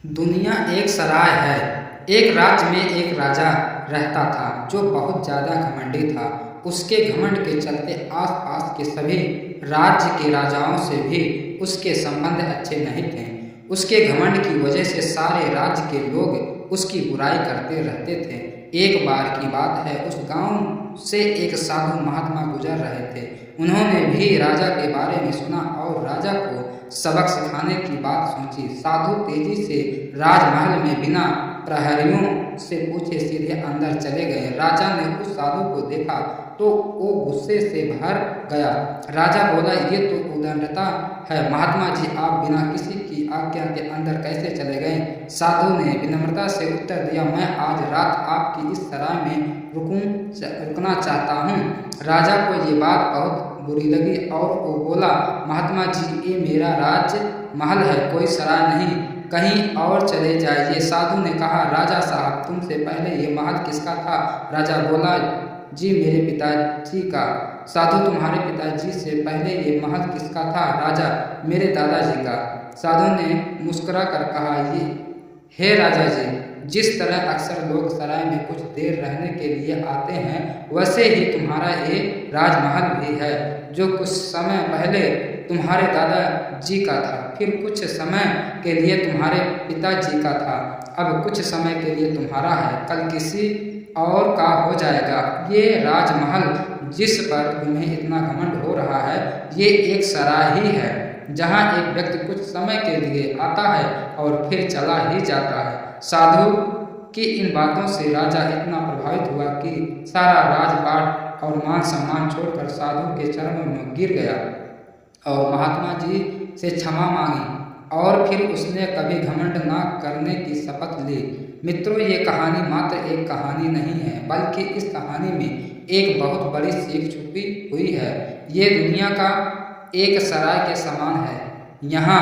दुनिया एक सराय है। एक राज्य में एक राजा रहता था जो बहुत ज़्यादा घमंडी था। उसके घमंड के चलते आसपास के सभी राज्य के राजाओं से भी उसके संबंध अच्छे नहीं थे। उसके घमंड की वजह से सारे राज्य के लोग उसकी बुराई करते रहते थे। एक बार की बात है, उस गांव से एक साधु महात्मा गुजर रहे थे। उन्होंने भी राजा के बारे में सुना और राजा को सबक सिखाने की बात सोची। साधु तेजी से राजमहल में बिना प्रहरियों से पूछे सीधे अंदर चले गए। राजा ने उस साधु को देखा तो वो गुस्से से भर गया। राजा बोला, ये तो उद्दंडता है। महात्मा जी, आप बिना किसी की आज्ञा के अंदर कैसे चले गए? साधु ने विनम्रता से उत्तर दिया, मैं आज रात आपकी इस सराय में रुकना चाहता हूँ। राजा को ये बात बहुत बुरी लगी और वो बोला, महात्मा जी, ये मेरा राज्य महल है, कोई सराय नहीं, कहीं और चले जाइए। साधु ने कहा, राजा साहब, तुमसे पहले ये महल किसका था? राजा बोला, जी, मेरे पिताजी का। साधु, तुम्हारे पिताजी से पहले ये महल किसका था? राजा, मेरे दादाजी का। साधु ने मुस्कुरा कर कहा, ये हे राजा जी, जिस तरह अक्सर लोग सराय में कुछ देर रहने के लिए आते हैं, वैसे ही तुम्हारा ये राजमहल भी है, जो कुछ समय पहले तुम्हारे दादाजी का था, फिर कुछ समय के लिए तुम्हारे पिताजी का था, अब कुछ समय के लिए तुम्हारा है, कल किसी और का हो जाएगा। ये राजमहल जिस पर तुम्हें इतना घमंड हो रहा है, ये एक सराय ही है, जहाँ एक व्यक्ति कुछ समय के लिए आता है और फिर चला ही जाता है। साधु की इन बातों से राजा इतना प्रभावित हुआ कि सारा राजपाट और मान सम्मान छोड़कर साधु के चरणों में गिर गया और महात्मा जी से क्षमा मांगी और फिर उसने कभी घमंड न करने की शपथ ली। मित्रों, ये कहानी मात्र एक कहानी नहीं है, बल्कि इस कहानी में एक बहुत बड़ी सीख छुपी हुई है। ये दुनिया का एक सराय के समान है। यहाँ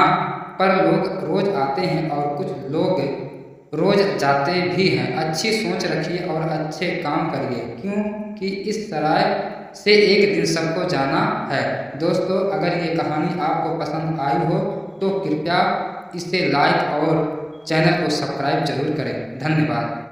पर लोग रोज आते हैं और कुछ लोग रोज जाते भी हैं। अच्छी सोच रखिए और अच्छे काम करिए, क्योंकि इस सराय से एक दिन सबको जाना है। दोस्तों, अगर ये कहानी आपको पसंद आई हो तो कृपया इसे लाइक और चैनल को सब्सक्राइब जरूर करें। धन्यवाद।